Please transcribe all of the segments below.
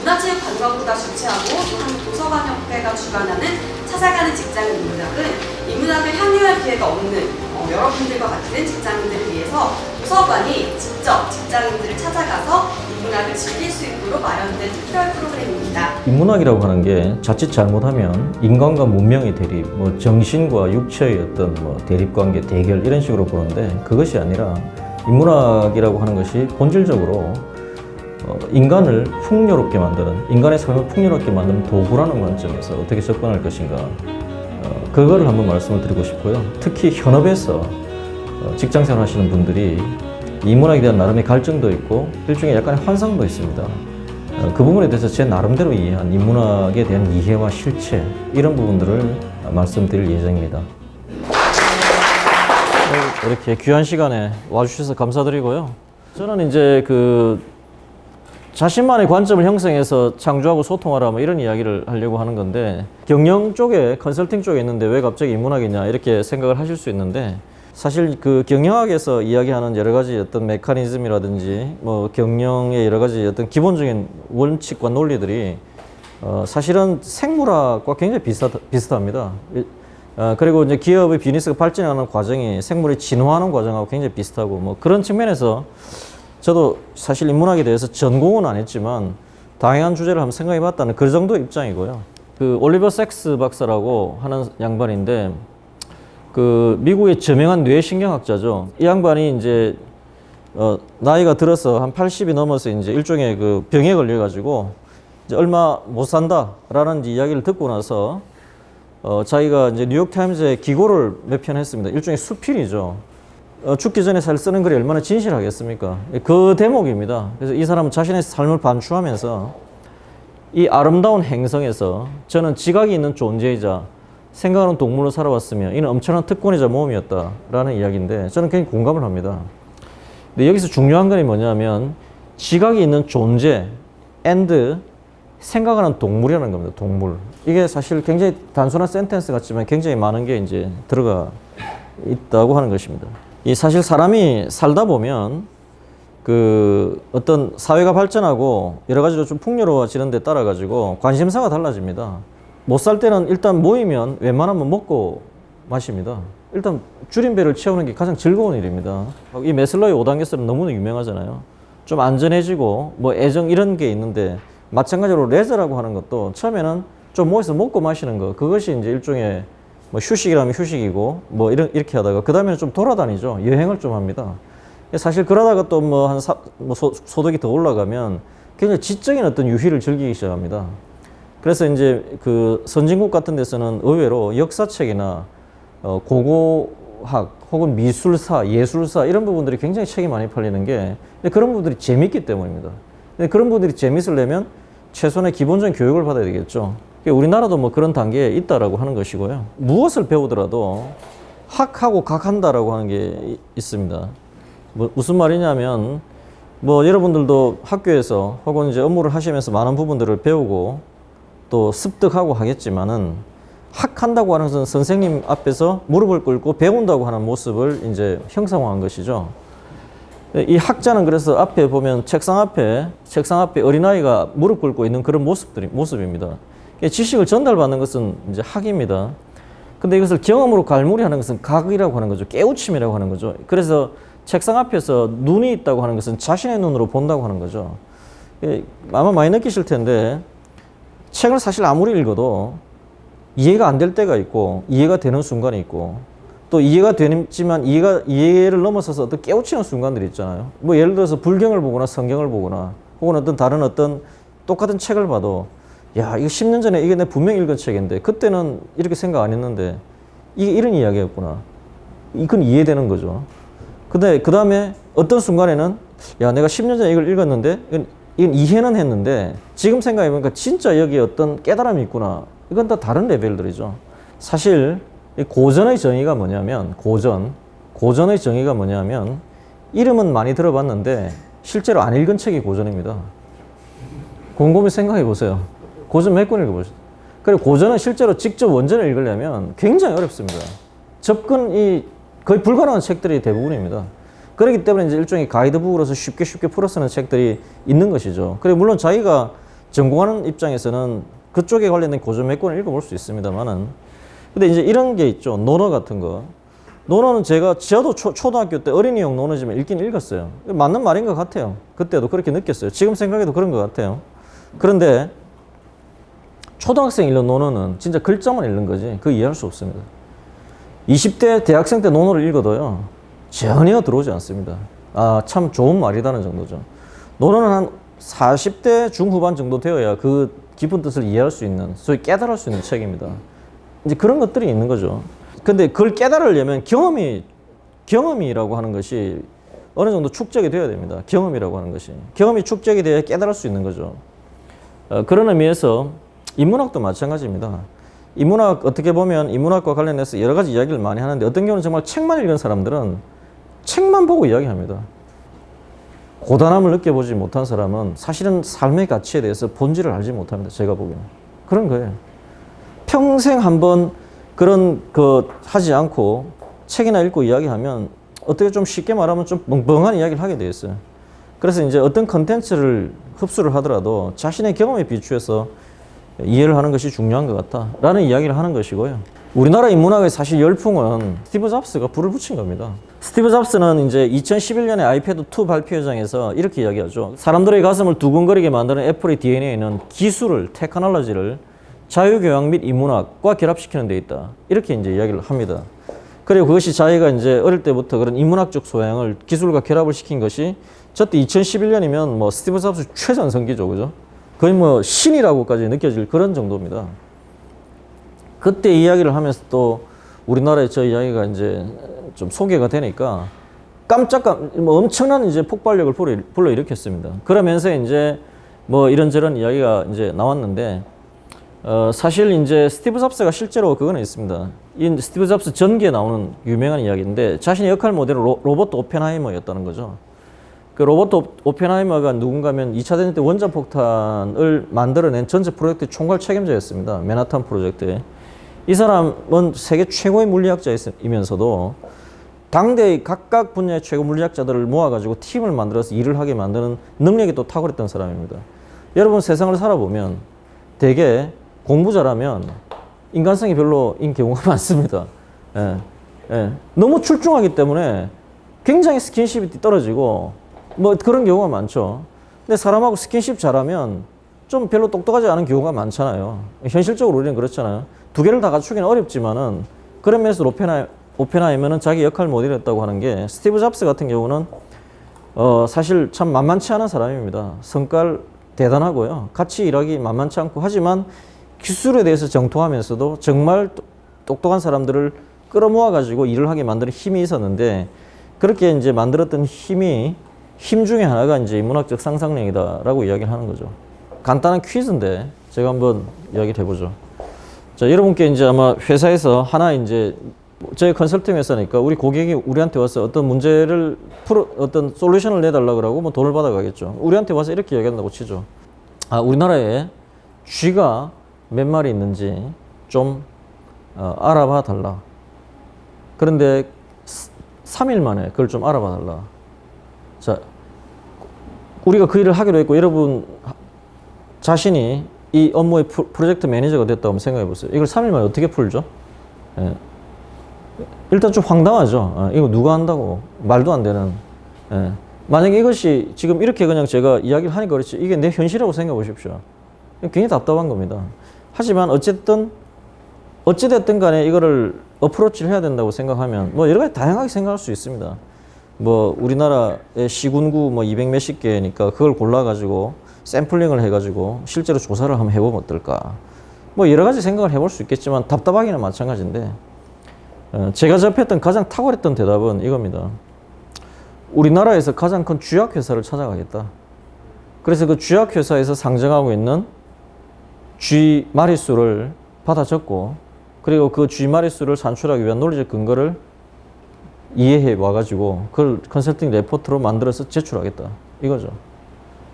문화체육관광부가 주최하고 또 한국도서관협회가 주관하는 찾아가는 직장인 인문학은 인문학을 향유할 기회가 없는 여러분들과 같은 직장인들을 위해서 도서관이 직접 직장인들을 찾아가서 인문학을 즐길 수 있도록 마련된 특별 프로그램입니다. 인문학이라고 하는 게 자칫 잘못하면 인간과 문명의 대립, 정신과 육체의 어떤 대립관계, 대결 이런 식으로 보는데 그것이 아니라 인문학이라고 하는 것이 본질적으로 인간을 풍요롭게 만드는, 인간의 삶을 풍요롭게 만드는 도구라는 관점에서 어떻게 접근할 것인가, 그거를 한번 말씀을 드리고 싶고요. 특히 현업에서 직장생활 하시는 분들이 인문학에 대한 나름의 갈증도 있고 일종의 약간의 환상도 있습니다. 그 부분에 대해서 제 나름대로 이해한 인문학에 대한 이해와 실체, 이런 부분들을 말씀드릴 예정입니다. 이렇게 귀한 시간에 와주셔서 감사드리고요. 저는 이제 자신만의 관점을 형성해서 창조하고 소통하라 이런 이야기를 하려고 하는 건데, 경영 쪽에, 컨설팅 쪽에 있는데 왜 갑자기 인문학이냐 이렇게 생각을 하실 수 있는데, 사실 경영학에서 이야기하는 여러 가지 어떤 메커니즘이라든지 경영의 여러 가지 어떤 기본적인 원칙과 논리들이 사실은 생물학과 굉장히 비슷합니다. 그리고 이제 기업의 비즈니스가 발전하는 과정이 생물이 진화하는 과정하고 굉장히 비슷하고 그런 측면에서 저도 사실 인문학에 대해서 전공은 안 했지만 다양한 주제를 한번 생각해 봤다는 그 정도 입장이고요. 올리버 섹스 박사라고 하는 양반인데, 미국의 저명한 뇌신경학자죠. 이 양반이 이제 나이가 들어서 한 80이 넘어서 이제 일종의 병에 걸려가지고 이제 얼마 못 산다라는 이야기를 듣고 나서 자기가 이제 뉴욕 타임즈에 기고를 몇 편 했습니다. 일종의 수필이죠. 죽기 전에 쓰는 글이 얼마나 진실하겠습니까? 그 대목입니다. 그래서 이 사람은 자신의 삶을 반추하면서 이 아름다운 행성에서 저는 지각이 있는 존재이자 생각하는 동물로 살아왔으며 이는 엄청난 특권이자 모험이었다라는 이야기인데 저는 굉장히 공감을 합니다. 근데 여기서 중요한 건 뭐냐면 지각이 있는 존재 and 생각하는 동물이라는 겁니다. 동물. 이게 사실 굉장히 단순한 센텐스 같지만 굉장히 많은 게 이제 들어가 있다고 하는 것입니다. 이 사실 사람이 살다 보면 어떤 사회가 발전하고 여러 가지로 좀 풍요로워지는 데 따라 가지고 관심사가 달라집니다. 못 살 때는 일단 모이면 웬만하면 먹고 마십니다. 일단 줄인 배를 채우는 게 가장 즐거운 일입니다. 이 매슬로의 5단계설은 너무나 유명하잖아요. 좀 안전해지고 애정 이런 게 있는데, 마찬가지로 레저라고 하는 것도 처음에는 좀 모여서 먹고 마시는 거, 그것이 이제 일종의 휴식이라면 휴식이고 이렇게 하다가 그 다음에는 좀 돌아다니죠. 여행을 좀 합니다. 사실 그러다가 또 소득이 더 올라가면 굉장히 지적인 어떤 유희를 즐기기 시작합니다. 그래서 이제 선진국 같은 데서는 의외로 역사책이나 고고학 혹은 미술사, 예술사 이런 부분들이 굉장히 책이 많이 팔리는 게 그런 부분들이 재밌기 때문입니다. 그런 부분들이 재밌으려면 최소한의 기본적인 교육을 받아야 되겠죠. 우리나라도 그런 단계에 있다라고 하는 것이고요. 무엇을 배우더라도 학하고 각한다라고 하는 게 있습니다. 무슨 말이냐면 여러분들도 학교에서 혹은 이제 업무를 하시면서 많은 부분들을 배우고 또 습득하고 하겠지만은, 학한다고 하는 것은 선생님 앞에서 무릎을 꿇고 배운다고 하는 모습을 이제 형상화한 것이죠. 이 학자는 그래서 앞에 보면 책상 앞에 어린아이가 무릎 꿇고 있는 그런 모습입니다. 지식을 전달받는 것은 이제 학입니다. 근데 이것을 경험으로 갈무리하는 것은 각이라고 하는 거죠. 깨우침이라고 하는 거죠. 그래서 책상 앞에서 눈이 있다고 하는 것은 자신의 눈으로 본다고 하는 거죠. 아마 많이 느끼실 텐데, 책을 사실 아무리 읽어도 이해가 안 될 때가 있고 이해가 되는 순간이 있고, 또 이해가 되지만 이해를 넘어서서 어떤 깨우치는 순간들이 있잖아요. 예를 들어서 불경을 보거나 성경을 보거나 혹은 다른 똑같은 책을 봐도, 야, 이거 10년 전에 이게 내가 분명히 읽은 책인데 그때는 이렇게 생각 안 했는데 이게 이런 이야기였구나. 이건 이해되는 거죠. 근데 그 다음에 어떤 순간에는, 야, 내가 10년 전에 이걸 읽었는데 이건 이해는 했는데 지금 생각해보니까 진짜 여기에 어떤 깨달음이 있구나. 이건 다 다른 레벨들이죠. 사실 고전의 정의가 뭐냐면, 고전의 정의가 뭐냐면, 이름은 많이 들어봤는데 실제로 안 읽은 책이 고전입니다. 곰곰이 생각해 보세요. 고전 몇 권 읽어보세요. 그리고 고전은 실제로 직접 원전을 읽으려면 굉장히 어렵습니다. 접근이 거의 불가능한 책들이 대부분입니다. 그렇기 때문에 이제 일종의 가이드북으로서 쉽게 풀어 쓰는 책들이 있는 것이죠. 그리고 물론 자기가 전공하는 입장에서는 그쪽에 관련된 고전 몇 권을 읽어볼 수 있습니다만은, 근데 이제 이런 게 있죠. 논어 같은 거. 논어는 저도 초등학교 때 어린이용 논어지만 읽긴 읽었어요. 맞는 말인 것 같아요. 그때도 그렇게 느꼈어요. 지금 생각해도 그런 것 같아요. 그런데 초등학생 읽는 논어는 진짜 글자만 읽는 거지 그거 이해할 수 없습니다. 20대 대학생 때 논어를 읽어도요 전혀 들어오지 않습니다. 아, 참 좋은 말이라는 정도죠. 논어는 한 40대 중후반 정도 되어야 그 깊은 뜻을 이해할 수 있는, 소위 깨달을 수 있는 책입니다. 이제 그런 것들이 있는 거죠. 근데 그걸 깨달으려면 경험이라고 하는 것이 어느 정도 축적이 되어야 됩니다. 경험이라고 하는 것이. 경험이 축적이 돼야 깨달을 수 있는 거죠. 그런 의미에서 인문학도 마찬가지입니다. 인문학 어떻게 보면 인문학과 관련해서 여러 가지 이야기를 많이 하는데 어떤 경우는 정말 책만 읽은 사람들은 책만 보고 이야기합니다. 고단함을 느껴보지 못한 사람은 사실은 삶의 가치에 대해서 본질을 알지 못합니다. 제가 보기에는. 그런 거예요. 평생 한번 그런 거 하지 않고 책이나 읽고 이야기하면 어떻게 좀 쉽게 말하면 좀 멍멍한 이야기를 하게 돼 있어요. 그래서 이제 어떤 컨텐츠를 흡수를 하더라도 자신의 경험에 비추어서 이해를 하는 것이 중요한 것 같다 라는 이야기를 하는 것이고요. 우리나라 인문학의 사실 열풍은 스티브 잡스가 불을 붙인 겁니다. 스티브 잡스는 이제 2011년에 아이패드 2 발표회장에서 이렇게 이야기하죠. 사람들의 가슴을 두근거리게 만드는 애플의 DNA는 기술을, 테크놀로지를 자유교양 및 인문학과 결합시키는 데 있다. 이렇게 이제 이야기를 합니다. 그리고 그것이 자기가 이제 어릴 때부터 그런 인문학적 소양을 기술과 결합을 시킨 것이 저때 2011년이면 뭐 스티브 잡스 최전성기죠. 그죠? 거의 뭐 신이라고까지 느껴질 그런 정도입니다. 그때 이야기를 하면서 또 우리나라의 저 이야기가 이제 좀 소개가 되니까 뭐 엄청난 이제 폭발력을 불러일으켰습니다. 그러면서 이제 뭐 이런저런 이야기가 이제 나왔는데, 사실 이제 스티브 잡스가 실제로 그거는 있습니다. 이 스티브 잡스 전기에 나오는 유명한 이야기인데 자신의 역할 모델은 로버트 오펜하이머였다는 거죠. 그 로버트 오펜하이머가 누군가면 2차 대전 때 원자폭탄을 만들어낸 전체 프로젝트 총괄 책임자였습니다. 맨하탄 프로젝트에. 이 사람은 세계 최고의 물리학자이면서도 당대의 각각 분야의 최고 물리학자들을 모아가지고 팀을 만들어서 일을 하게 만드는 능력이 또 탁월했던 사람입니다. 여러분 세상을 살아보면 되게 공부 잘하면 인간성이 별로인 경우가 많습니다. 너무 출중하기 때문에 굉장히 스킨십이 떨어지고 뭐 그런 경우가 많죠. 근데 사람하고 스킨십 잘하면 좀 별로 똑똑하지 않은 경우가 많잖아요. 현실적으로 우리는 그렇잖아요. 두 개를 다 갖추기는 어렵지만은 그런 면에서 오펜하이머는 자기 역할 모델이었다고 하는 게, 스티브 잡스 같은 경우는 사실 참 만만치 않은 사람입니다. 성깔 대단하고요. 같이 일하기 만만치 않고, 하지만 기술에 대해서 정통하면서도 정말 똑똑한 사람들을 끌어모아 가지고 일을 하게 만드는 힘이 있었는데, 그렇게 이제 만들었던 힘 중에 하나가 이제 인문학적 상상력이다라고 이야기를 하는 거죠. 간단한 퀴즈인데 제가 한번 이야기를 해보죠. 자, 여러분께 이제 아마 회사에서 하나 이제 저희 컨설팅 회사니까 우리 고객이 우리한테 와서 어떤 문제를 어떤 솔루션을 내달라고 그러고 뭐 돈을 받아가겠죠. 우리한테 와서 이렇게 이야기한다고 치죠. 아, 우리나라에 쥐가 몇 마리 있는지 좀 알아봐 달라. 그런데 3일 만에 그걸 좀 알아봐 달라. 자, 우리가 그 일을 하기로 했고 여러분 자신이 이 업무의 프로젝트 매니저가 됐다고 한번 생각해 보세요. 이걸 3일 만에 어떻게 풀죠? 예. 일단 좀 황당하죠. 이거 누가 한다고. 말도 안 되는. 예. 만약에 이것이 지금 이렇게 그냥 제가 이야기를 하니까 그렇지, 이게 내 현실이라고 생각해 보십시오. 굉장히 답답한 겁니다. 하지만 어쨌든 어찌됐든 간에 이거를 어프로치를 해야 된다고 생각하면 뭐 여러 가지 다양하게 생각할 수 있습니다. 뭐 우리나라의 시군구 뭐 200 몇십 개니까 그걸 골라가지고 샘플링을 해가지고 실제로 조사를 한번 해보면 어떨까. 뭐 여러 가지 생각을 해볼 수 있겠지만 답답하기는 마찬가지인데, 제가 접했던 가장 탁월했던 대답은 이겁니다. 우리나라에서 가장 큰 쥐약회사를 찾아가겠다. 그래서 그 쥐약회사에서 상정하고 있는 쥐 마리수를 받아 적고, 그리고 그 쥐 마리수를 산출하기 위한 논리적 근거를 이해해 와가지고 그걸 컨설팅 레포트로 만들어서 제출하겠다. 이거죠.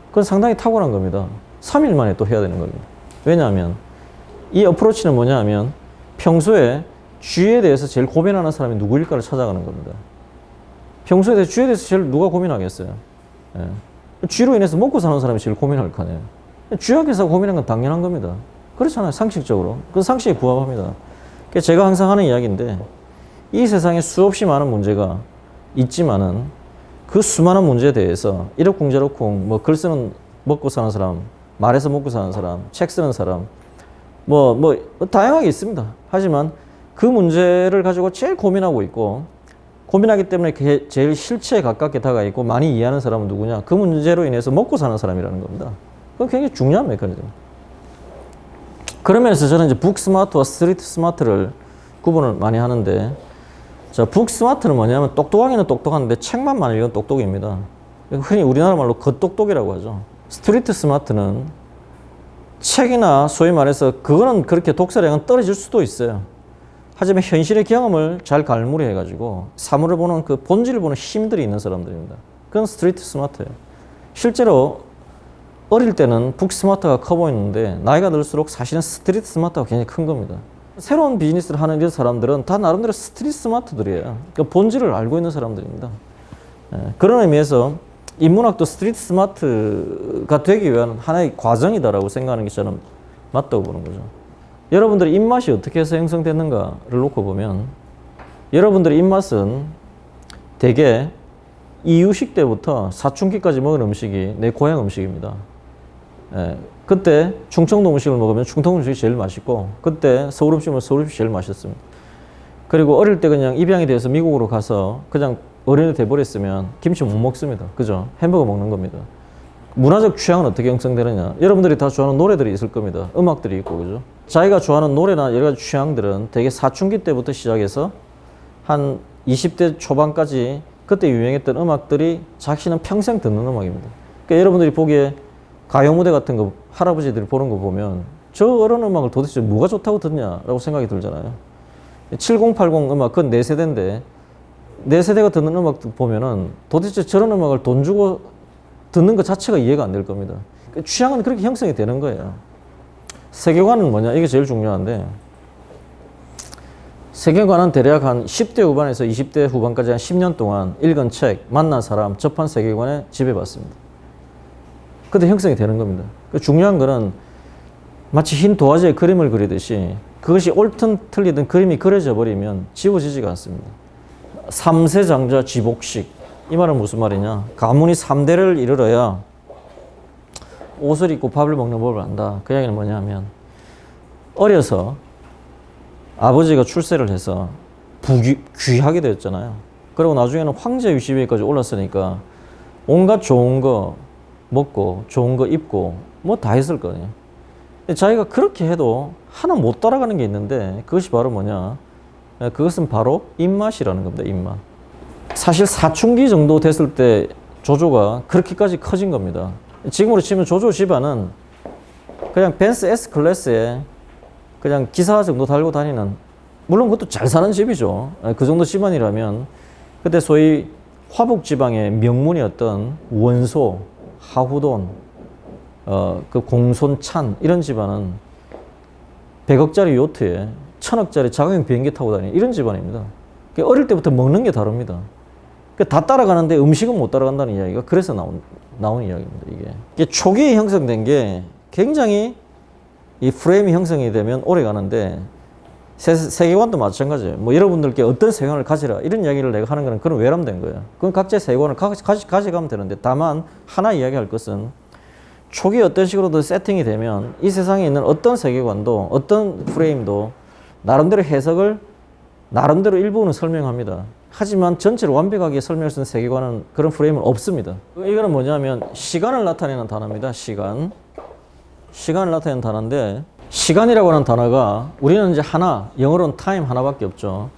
그건 상당히 탁월한 겁니다. 3일 만에 또 해야 되는 겁니다. 왜냐하면 이 어프로치는 뭐냐 하면 평소에 쥐에 대해서 제일 고민하는 사람이 누구일까를 찾아가는 겁니다. 평소에 쥐에 대해서 제일 누가 고민하겠어요? 예. 쥐로 인해서 먹고 사는 사람이 제일 고민할 거 아니에요. 주약회사가 고민한 건 당연한 겁니다. 그렇잖아요. 상식적으로. 그건 상식에 부합합니다. 그래서 제가 항상 하는 이야기인데 이 세상에 수없이 많은 문제가 있지만은 그 수많은 문제에 대해서 이러쿵저러쿵 뭐 글 쓰는 먹고 사는 사람, 말해서 먹고 사는 사람, 책 쓰는 사람 뭐 다양하게 있습니다. 하지만 그 문제를 가지고 제일 고민하고 있고 고민하기 때문에 제일 실체에 가깝게 다가가 있고 많이 이해하는 사람은 누구냐? 그 문제로 인해서 먹고 사는 사람이라는 겁니다. 그건 굉장히 중요한 메커니즘. 그러면서 저는 이제 북 스마트와 스트리트 스마트를 구분을 많이 하는데 자, 북 스마트는 뭐냐면 똑똑하기는 똑똑한데 책만 많이 읽은 똑똑입니다. 흔히 우리나라 말로 겉똑똑이라고 하죠. 스트리트 스마트는 책이나 소위 말해서 그거는 그렇게 독서량은 떨어질 수도 있어요. 하지만 현실의 경험을 잘 갈무리 해가지고 사물을 보는 그 본질을 보는 힘들이 있는 사람들입니다. 그건 스트리트 스마트예요. 실제로 어릴 때는 북 스마트가 커 보이는데 나이가 들수록 사실은 스트리트 스마트가 굉장히 큰 겁니다. 새로운 비즈니스를 하는 이런 사람들은 다 나름대로 스트리트 스마트들이에요. 그 본질을 알고 있는 사람들입니다. 그런 의미에서 인문학도 스트리트 스마트가 되기 위한 하나의 과정이다라고 생각하는 게 저는 맞다고 보는 거죠. 여러분들의 입맛이 어떻게 해서 형성됐는가를 놓고 보면 여러분들의 입맛은 대개 이유식 때부터 사춘기까지 먹은 음식이 내 고향 음식입니다. 그때 충청도 음식을 먹으면 충청도 음식이 제일 맛있고 그때 서울 음식을 먹으면 서울 음식이 제일 맛있습니다. 그리고 어릴 때 그냥 입양이 돼서 미국으로 가서 그냥 어른이 돼버렸으면 김치 못 먹습니다. 그죠? 햄버거 먹는 겁니다. 문화적 취향은 어떻게 형성되느냐? 여러분들이 다 좋아하는 노래들이 있을 겁니다. 음악들이 있고, 그죠? 자기가 좋아하는 노래나 여러 가지 취향들은 되게 사춘기 때부터 시작해서 한 20대 초반까지 그때 유행했던 음악들이 자신은 평생 듣는 음악입니다. 그러니까 여러분들이 보기에 가요 무대 같은 거 할아버지들이 보는 거 보면 저 어른 음악을 도대체 뭐가 좋다고 듣냐라고 생각이 들잖아요. 7080 음악, 그건 내 세대인데 내 세대가 듣는 음악 보면은 도대체 저런 음악을 돈 주고 듣는 것 자체가 이해가 안 될 겁니다. 취향은 그렇게 형성이 되는 거예요. 세계관은 뭐냐? 이게 제일 중요한데 세계관은 대략 한 10대 후반에서 20대 후반까지 한 10년 동안 읽은 책, 만난 사람, 접한 세계관에 지배받습니다. 그때 형성이 되는 겁니다. 중요한 거는 마치 흰 도화지에 그림을 그리듯이 그것이 옳든 틀리든 그림이 그려져 버리면 지워지지가 않습니다. 3세 장자 지복식. 이 말은 무슨 말이냐? 가문이 3대를 이르러야 옷을 입고 밥을 먹는 법을 안다. 그 이야기는 뭐냐면 어려서 아버지가 출세를 해서 귀하게 되었잖아요. 그리고 나중에는 황제 유시비까지 올랐으니까 온갖 좋은 거 먹고 좋은 거 입고 뭐 다 했을 거예요. 자기가 그렇게 해도 하나 못 따라가는 게 있는데 그것이 바로 뭐냐? 그것은 바로 입맛이라는 겁니다. 입맛. 사실 사춘기 정도 됐을 때 조조가 그렇게까지 커진 겁니다. 지금으로 치면 조조 집안은 그냥 벤츠 S 클래스에 그냥 기사 정도 달고 다니는, 물론 그것도 잘 사는 집이죠. 그 정도 집안이라면 그때 소위 화북 지방의 명문이었던 원소, 하후돈, 그 공손찬 이런 집안은 100억짜리 요트에 1000억짜리 자가용 비행기 타고 다니는 이런 집안입니다. 어릴 때부터 먹는 게 다릅니다. 다 따라가는데 음식은 못 따라간다는 이야기가 그래서 나온 이야기입니다. 이게 초기에 형성된 게 굉장히 이 프레임이 형성이 되면 오래 가는데 세계관도 마찬가지예요. 뭐 여러분들께 어떤 세계관을 가지라 이런 이야기를 내가 하는 거는 그런 외람된 거예요. 그건 각자의 세계관을 가져가면 되는데 다만 하나 이야기할 것은 초기에 어떤 식으로든 세팅이 되면 이 세상에 있는 어떤 세계관도 어떤 프레임도 나름대로 해석을 나름대로 일부는 설명합니다. 하지만 전체를 완벽하게 설명할 수 있는 세계관은 그런 프레임은 없습니다. 이거는 뭐냐면 시간을 나타내는 단어입니다. 시간을 나타내는 단어인데 시간이라고 하는 단어가 우리는 이제 하나, 영어로는 타임 하나밖에 없죠.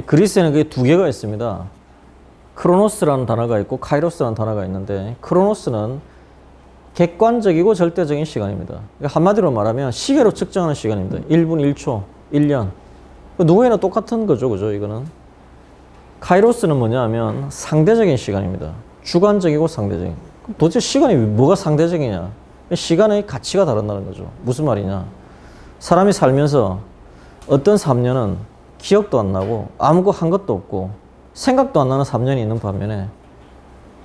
그리스에는 그게 두 개가 있습니다. 크로노스라는 단어가 있고 카이로스라는 단어가 있는데 크로노스는 객관적이고 절대적인 시간입니다. 그러니까 한마디로 말하면 시계로 측정하는 시간입니다. 1분, 1초, 1년. 누구에나 똑같은 거죠, 그죠? 이거는. 카이로스는 뭐냐면 상대적인 시간입니다. 주관적이고 상대적인. 그럼 도대체 시간이 뭐가 상대적이냐? 시간의 가치가 다르다는 거죠. 무슨 말이냐? 사람이 살면서 어떤 3년은 기억도 안 나고 아무것도 한 것도 없고 생각도 안 나는 3년이 있는 반면에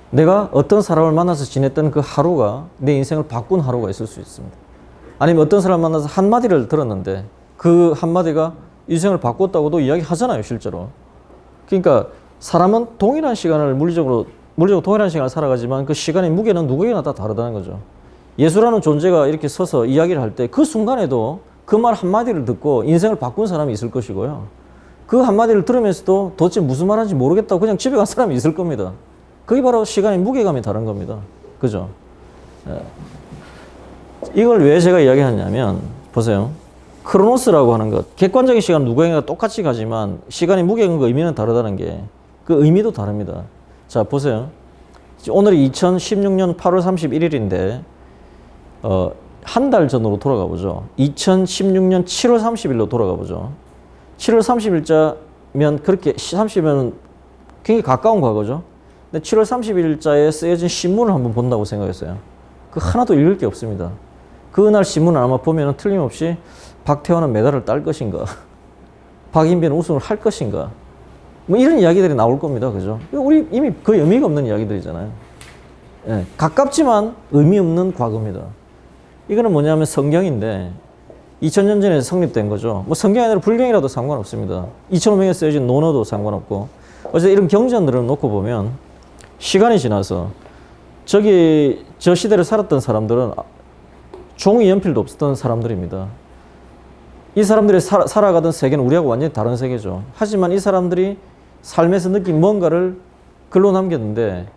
내가 어떤 사람을 만나서 지냈던 그 하루가 내 인생을 바꾼 하루가 있을 수 있습니다. 아니면 어떤 사람을 만나서 한마디를 들었는데 그 한마디가 인생을 바꿨다고도 이야기하잖아요, 실제로. 그러니까 사람은 동일한 시간을 물리적으로 동일한 시간을 살아가지만 그 시간의 무게는 누구에게나 다 다르다는 거죠. 예수라는 존재가 이렇게 서서 이야기를 할 때 그 순간에도 그 말 한마디를 듣고 인생을 바꾼 사람이 있을 것이고요. 그 한마디를 들으면서도 도대체 무슨 말하는지 모르겠다고 그냥 집에 간 사람이 있을 겁니다. 그게 바로 시간의 무게감이 다른 겁니다. 그죠? 이걸 왜 제가 이야기하냐면, 보세요. 크로노스라고 하는 것, 객관적인 시간은 누구에게나 똑같이 가지만 시간의 무게감과 의미는 다르다는 게 그 의미도 다릅니다. 자, 보세요. 오늘이 2016년 8월 31일인데 한 달 전으로 돌아가 보죠. 2016년 7월 30일로 돌아가 보죠. 7월 30일자면 그렇게 30일은 굉장히 가까운 과거죠. 근데 7월 30일자에 쓰여진 신문을 한번 본다고 생각했어요. 그 하나도 읽을 게 없습니다. 그날 신문을 아마 보면 틀림없이 박태환은 메달을 딸 것인가, 박인비는 우승을 할 것인가, 뭐 이런 이야기들이 나올 겁니다. 그죠? 우리 이미 거의 의미가 없는 이야기들이잖아요. 예, 가깝지만 의미 없는 과거입니다. 이거는 뭐냐면 성경인데 2000년 전에 성립된 거죠. 뭐 성경이 아니라 불경이라도 상관없습니다. 2500년에 쓰여진 논어도 상관없고. 어쨌든 이런 경전들을 놓고 보면 시간이 지나서 저 시대를 살았던 사람들은 종이 연필도 없었던 사람들입니다. 이 사람들이 살아가던 세계는 우리하고 완전히 다른 세계죠. 하지만 이 사람들이 삶에서 느낀 뭔가를 글로 남겼는데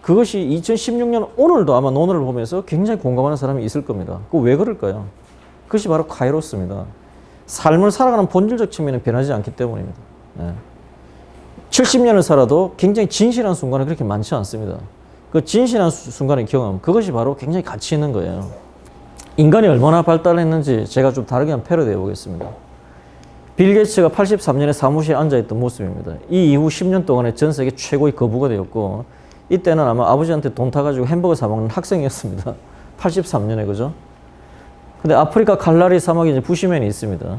그것이 2016년 오늘도 아마 논어를 보면서 굉장히 공감하는 사람이 있을 겁니다. 그 왜 그럴까요? 그것이 바로 카이로스입니다. 삶을 살아가는 본질적 측면은 변하지 않기 때문입니다. 70년을 살아도 굉장히 진실한 순간은 그렇게 많지 않습니다. 그 진실한 순간의 경험, 그것이 바로 굉장히 가치 있는 거예요. 인간이 얼마나 발달했는지 제가 좀 다르게 한번 패러디해 보겠습니다. 빌 게이츠가 83년에 사무실에 앉아있던 모습입니다. 이 이후 10년 동안에 전 세계 최고의 거부가 되었고 이때는 아마 아버지한테 돈 타가지고 햄버거 사 먹는 학생이었습니다. 83년에, 그죠? 근데 아프리카 칼라리 사막에 이제 부시맨이 있습니다.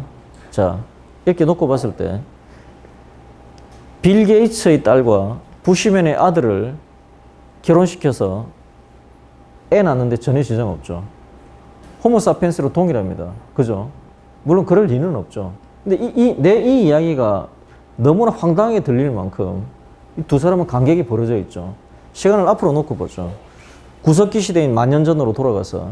자, 이렇게 놓고 봤을 때 빌 게이츠의 딸과 부시맨의 아들을 결혼시켜서 애 낳는데 전혀 지장 없죠. 호모사피엔스로 동일합니다. 그죠? 물론 그럴 리는 없죠. 근데 이 이야기가 너무나 황당하게 들릴 만큼 이 두 사람은 간격이 벌어져 있죠. 시간을 앞으로 놓고 보죠. 구석기 시대인 만년 전으로 돌아가서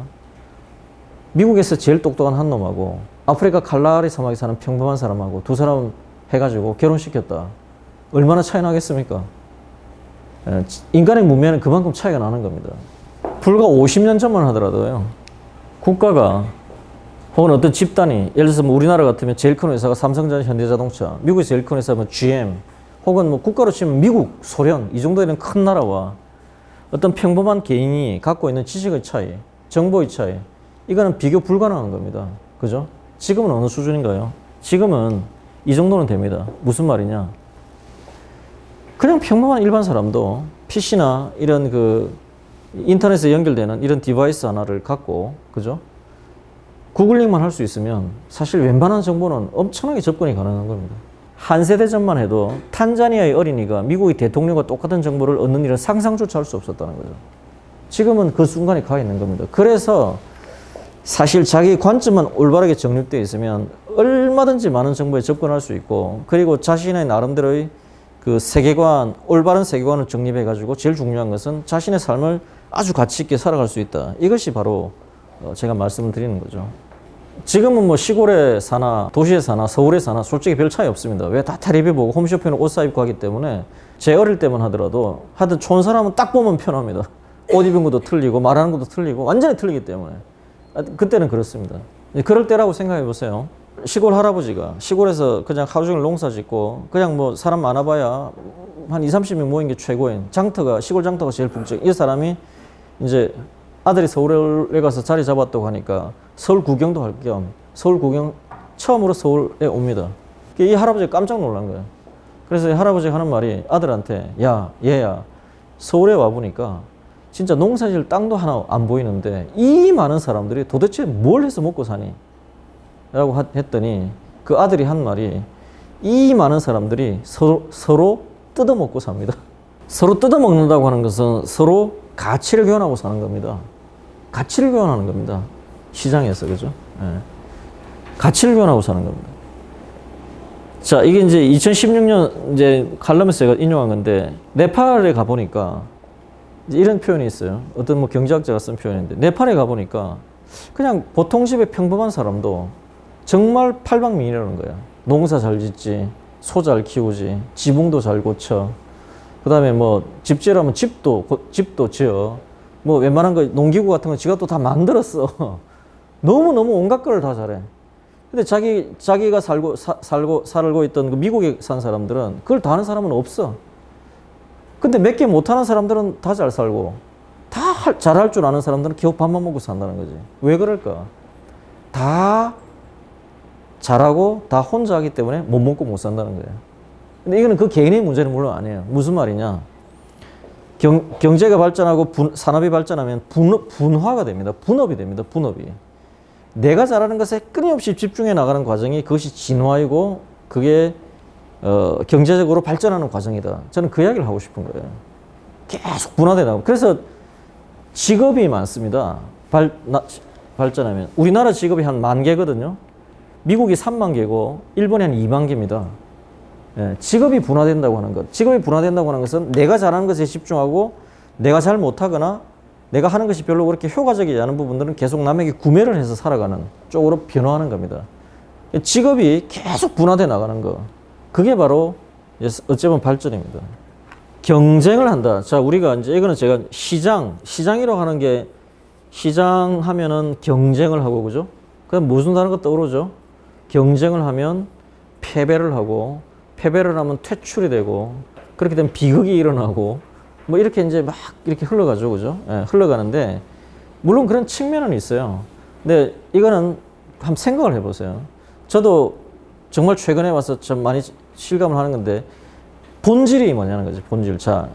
미국에서 제일 똑똑한 한 놈하고 아프리카 칼라리 사막에 사는 평범한 사람하고 두 사람 해가지고 결혼시켰다. 얼마나 차이 나겠습니까? 인간의 문명은 그만큼 차이가 나는 겁니다. 불과 50년 전만 하더라도요. 국가가 혹은 어떤 집단이, 예를 들어서 뭐 우리나라 같으면 제일 큰 회사가 삼성전자, 현대자동차, 미국에서 제일 큰 회사면 GM, 혹은 뭐 국가로 치면 미국, 소련, 이 정도 되는 큰 나라와 어떤 평범한 개인이 갖고 있는 지식의 차이, 정보의 차이, 이거는 비교 불가능한 겁니다. 그죠? 지금은 어느 수준인가요? 지금은 이 정도는 됩니다. 무슨 말이냐? 그냥 평범한 일반 사람도 PC나 이런 그 인터넷에 연결되는 이런 디바이스 하나를 갖고, 그죠? 구글링만 할 수 있으면 사실 웬만한 정보는 엄청나게 접근이 가능한 겁니다. 한 세대 전만 해도 탄자니아의 어린이가 미국의 대통령과 똑같은 정보를 얻는 일은 상상조차 할 수 없었다는 거죠. 지금은 그 순간에 가 있는 겁니다. 그래서 사실 자기 관점만 올바르게 정립되어 있으면 얼마든지 많은 정보에 접근할 수 있고, 그리고 자신의 나름대로의 그 세계관, 올바른 세계관을 정립해가지고 제일 중요한 것은 자신의 삶을 아주 가치 있게 살아갈 수 있다. 이것이 바로 제가 말씀을 드리는 거죠. 지금은 뭐 시골에 사나 도시에 사나 서울에 사나 솔직히 별 차이 없습니다. 왜 다 텔레비 보고 홈쇼핑으로 옷 사입고 하기 때문에. 제 어릴 때만 하더라도 하여튼 촌 사람은 딱 보면 편합니다. 옷 입은 것도 틀리고 말하는 것도 틀리고 완전히 틀리기 때문에. 그때는 그렇습니다. 그럴 때라고 생각해 보세요. 시골 할아버지가 시골에서 그냥 하루 종일 농사 짓고 그냥 뭐 사람 많아봐야 한 20, 30명 모인 게 최고인 장터가, 시골 장터가 제일 북적. 이 사람이 이제 아들이 서울에 가서 자리 잡았다고 하니까 서울 구경도 할 겸 서울 구경 처음으로 서울에 옵니다. 이 할아버지가 깜짝 놀란 거예요. 그래서 이 할아버지가 하는 말이 아들한테, 야, 얘야, 서울에 와보니까 진짜 농사질 땅도 하나 안 보이는데 이 많은 사람들이 도대체 뭘 해서 먹고 사니? 라고 했더니 그 아들이 한 말이, 이 많은 사람들이 서로 뜯어먹고 삽니다. 서로 뜯어먹는다고 하는 것은 서로 가치를 교환하고 사는 겁니다. 가치를 교환하는 겁니다. 시장에서, 그죠? 예. 가치를 교환하고 사는 겁니다. 자, 이게 이제 2016년 이제 칼럼에서 제가 인용한 건데, 네팔에 가보니까 이제 이런 표현이 있어요. 어떤 뭐 경제학자가 쓴 표현인데, 네팔에 가보니까 그냥 보통 집의 평범한 사람도 정말 팔방미인이라는 거야. 농사 잘 짓지, 소 잘 키우지, 지붕도 잘 고쳐. 그 다음에 뭐 집 지으려면 집도 지어. 뭐 웬만한 거 농기구 같은 거 지가 또 다 만들었어. 너무너무 온갖 걸 다 잘해. 근데 자기가 살고 있던 그 미국에 산 사람들은 그걸 다 하는 사람은 없어. 근데 몇 개 못하는 사람들은 다 잘 살고, 다 잘할 줄 아는 사람들은 겨우 밥만 먹고 산다는 거지. 왜 그럴까? 다 잘하고 다 혼자 하기 때문에 못 먹고 못 산다는 거예요. 근데 이거는 그 개인의 문제는 물론 아니에요. 무슨 말이냐? 경제가 발전하고 산업이 발전하면 분화가 됩니다. 분업이 됩니다. 분업이. 내가 잘하는 것에 끊임없이 집중해 나가는 과정이 그것이 진화이고 그게 경제적으로 발전하는 과정이다. 저는 그 이야기를 하고 싶은 거예요. 계속 분화돼 나가고. 그래서 직업이 많습니다. 발전하면. 우리나라 직업이 한 10,000개거든요. 미국이 30,000개고 일본이 한 20,000개입니다. 예, 직업이 분화된다고 하는 것. 직업이 분화된다고 하는 것은 내가 잘하는 것에 집중하고 내가 잘 못하거나 내가 하는 것이 별로 그렇게 효과적이지 않은 부분들은 계속 남에게 구매를 해서 살아가는 쪽으로 변화하는 겁니다. 직업이 계속 분화돼 나가는 거. 그게 바로 어쩌면 발전입니다. 경쟁을 한다. 자, 우리가 이제 이거는 제가 시장이라고 하는 게 시장 하면은 경쟁을 하고, 그죠? 그럼 무슨 다른 거 떠오르죠? 경쟁을 하면 패배를 하고, 패배를 하면 퇴출이 되고, 그렇게 되면 비극이 일어나고, 뭐 이렇게 이제 막 이렇게 흘러가죠, 그죠? 예, 흘러가는데, 물론 그런 측면은 있어요. 근데 이거는 한번 생각을 해보세요. 저도 정말 최근에 와서 좀 많이 실감을 하는 건데, 본질이 뭐냐는 거죠, 본질. 자,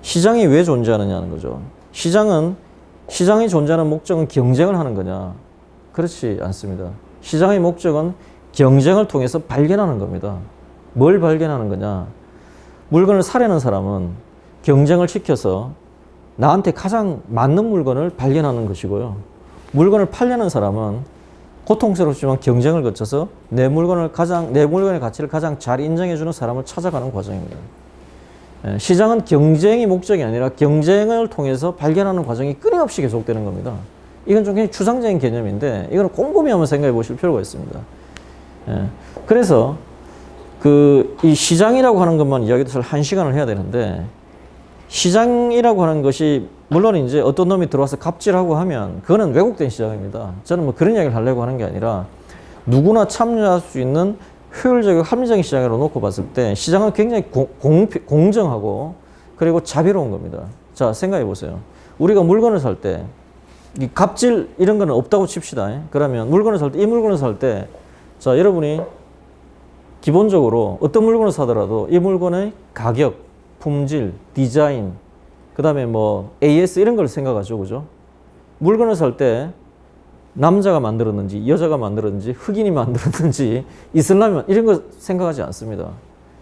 시장이 왜 존재하느냐는 거죠. 시장이 존재하는 목적은 경쟁을 하는 거냐? 그렇지 않습니다. 시장의 목적은 경쟁을 통해서 발견하는 겁니다. 뭘 발견하는 거냐? 물건을 사려는 사람은 경쟁을 시켜서 나한테 가장 맞는 물건을 발견하는 것이고요. 물건을 팔려는 사람은 고통스럽지만 경쟁을 거쳐서 내 물건의 가치를 가장 잘 인정해주는 사람을 찾아가는 과정입니다. 시장은 경쟁이 목적이 아니라 경쟁을 통해서 발견하는 과정이 끊임없이 계속되는 겁니다. 이건 좀 굉장히 추상적인 개념인데 이거는 꼼꼼히 한번 생각해 보실 필요가 있습니다. 그래서 이 시장이라고 하는 것만 이야기도 사실 1시간을 해야 되는데, 시장이라고 하는 것이 물론 이제 어떤 놈이 들어와서 갑질하고 하면 그거는 왜곡된 시장입니다. 저는 뭐 그런 이야기를 하려고 하는 게 아니라 누구나 참여할 수 있는 효율적이고 합리적인 시장으로 놓고 봤을 때 시장은 굉장히 공정하고 그리고 자비로운 겁니다. 자, 생각해 보세요. 우리가 물건을 살 때 이 갑질 이런 거는 없다고 칩시다. 그러면 물건을 살 때, 이 물건을 살 때, 자, 여러분이 기본적으로 어떤 물건을 사더라도 이 물건의 가격, 품질, 디자인, 그 다음에 뭐 AS 이런 걸 생각하죠, 그죠? 물건을 살 때 남자가 만들었는지, 여자가 만들었는지, 흑인이 만들었는지, 이슬람이 이런 거 생각하지 않습니다.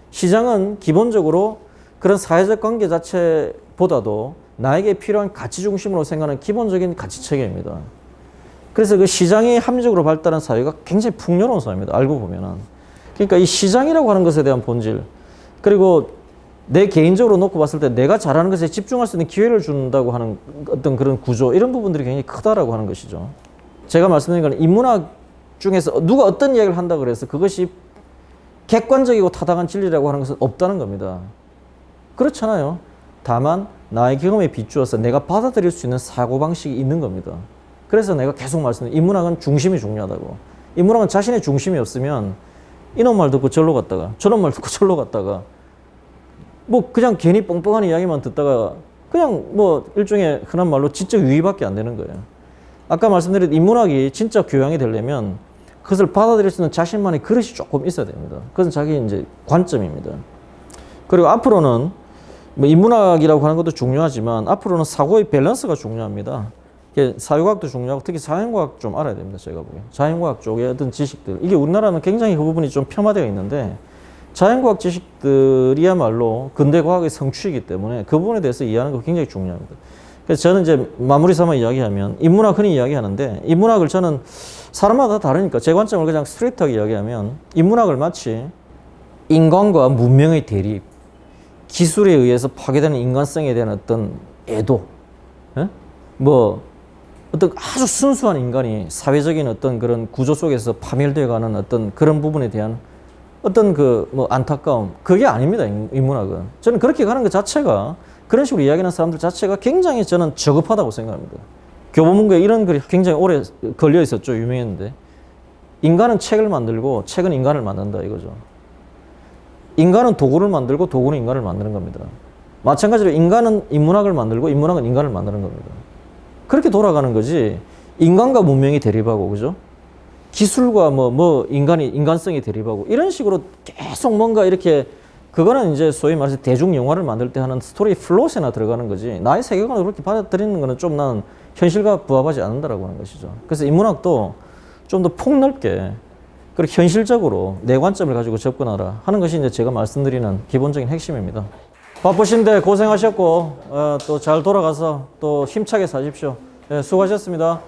시장은 기본적으로 그런 사회적 관계 자체보다도 나에게 필요한 가치 중심으로 생각하는 기본적인 가치 체계입니다. 그래서 그 시장이 합리적으로 발달한 사회가 굉장히 풍요로운 사회입니다. 알고 보면은. 그러니까 이 시장이라고 하는 것에 대한 본질, 그리고 내 개인적으로 놓고 봤을 때 내가 잘하는 것에 집중할 수 있는 기회를 준다고 하는 어떤 그런 구조, 이런 부분들이 굉장히 크다라고 하는 것이죠. 제가 말씀드린 건 인문학 중에서 누가 어떤 이야기를 한다 그래서 그것이 객관적이고 타당한 진리라고 하는 것은 없다는 겁니다. 그렇잖아요. 다만 나의 경험에 비추어서 내가 받아들일 수 있는 사고방식이 있는 겁니다. 그래서 내가 계속 말씀드린 인문학은 중심이 중요하다고. 인문학은 자신의 중심이 없으면 이놈 말 듣고 절로 갔다가 저놈 말 듣고 절로 갔다가 뭐 그냥 괜히 뻥뻥한 이야기만 듣다가 그냥 뭐 일종의 흔한 말로 지적 유의밖에 안 되는 거예요. 아까 말씀드린 인문학이 진짜 교양이 되려면 그것을 받아들일 수 있는 자신만의 그릇이 조금 있어야 됩니다. 그것은 자기 이제 관점입니다. 그리고 앞으로는 뭐 인문학이라고 하는 것도 중요하지만 앞으로는 사고의 밸런스가 중요합니다. 사회과학도 중요하고 특히 자연과학 좀 알아야 됩니다. 제가 보기엔 자연과학 쪽의 어떤 지식들, 이게 우리나라는 굉장히 그 부분이 좀 폄하되어 있는데 자연과학 지식들이야말로 근대 과학의 성취이기 때문에 그 부분에 대해서 이해하는 거 굉장히 중요합니다. 그래서 저는 이제 마무리 삼아 이야기하면 인문학 흔히 이야기하는데 인문학을 저는 사람마다 다르니까 제 관점을 그냥 스트레이트하게 이야기하면 인문학을 마치 인간과 문명의 대립, 기술에 의해서 파괴되는 인간성에 대한 어떤 애도, 뭐 어떤 아주 순수한 인간이 사회적인 어떤 그런 구조 속에서 파멸되어 가는 어떤 그런 부분에 대한 어떤 그 뭐 안타까움, 그게 아닙니다. 인문학은. 저는 그렇게 가는 것 자체가, 그런 식으로 이야기하는 사람들 자체가 굉장히 저는 저급하다고 생각합니다. 교보문고에 이런 글이 굉장히 오래 걸려 있었죠. 유명했는데. 인간은 책을 만들고 책은 인간을 만든다 이거죠. 인간은 도구를 만들고 도구는 인간을 만드는 겁니다. 마찬가지로 인간은 인문학을 만들고 인문학은 인간을 만드는 겁니다. 그렇게 돌아가는 거지. 인간과 문명이 대립하고, 그죠? 기술과 인간성이 대립하고, 이런 식으로 계속 뭔가 이렇게, 그거는 이제 소위 말해서 대중 영화를 만들 때 하는 스토리 플롯에나 들어가는 거지. 나의 세계관을 그렇게 받아들이는 거는 좀 나는 현실과 부합하지 않는다라고 하는 것이죠. 그래서 인문학도 좀 더 폭넓게, 그리고 현실적으로 내 관점을 가지고 접근하라 하는 것이 이제 제가 말씀드리는 기본적인 핵심입니다. 바쁘신데 고생하셨고, 또 잘 돌아가서 또 힘차게 사십시오. 네, 수고하셨습니다.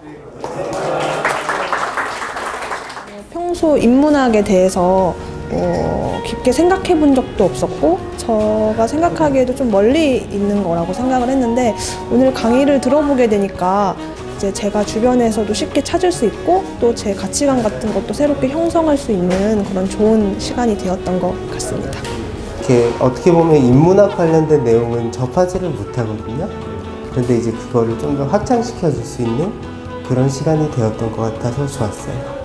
평소 인문학에 대해서 깊게 생각해 본 적도 없었고 제가 생각하기에도 좀 멀리 있는 거라고 생각을 했는데 오늘 강의를 들어보게 되니까 이제 제가 주변에서도 쉽게 찾을 수 있고 또 제 가치관 같은 것도 새롭게 형성할 수 있는 그런 좋은 시간이 되었던 것 같습니다. 이렇게 어떻게 보면 인문학 관련된 내용은 접하지를 못하거든요. 그런데 이제 그거를 좀 더 확장시켜 줄 수 있는 그런 시간이 되었던 것 같아서 좋았어요.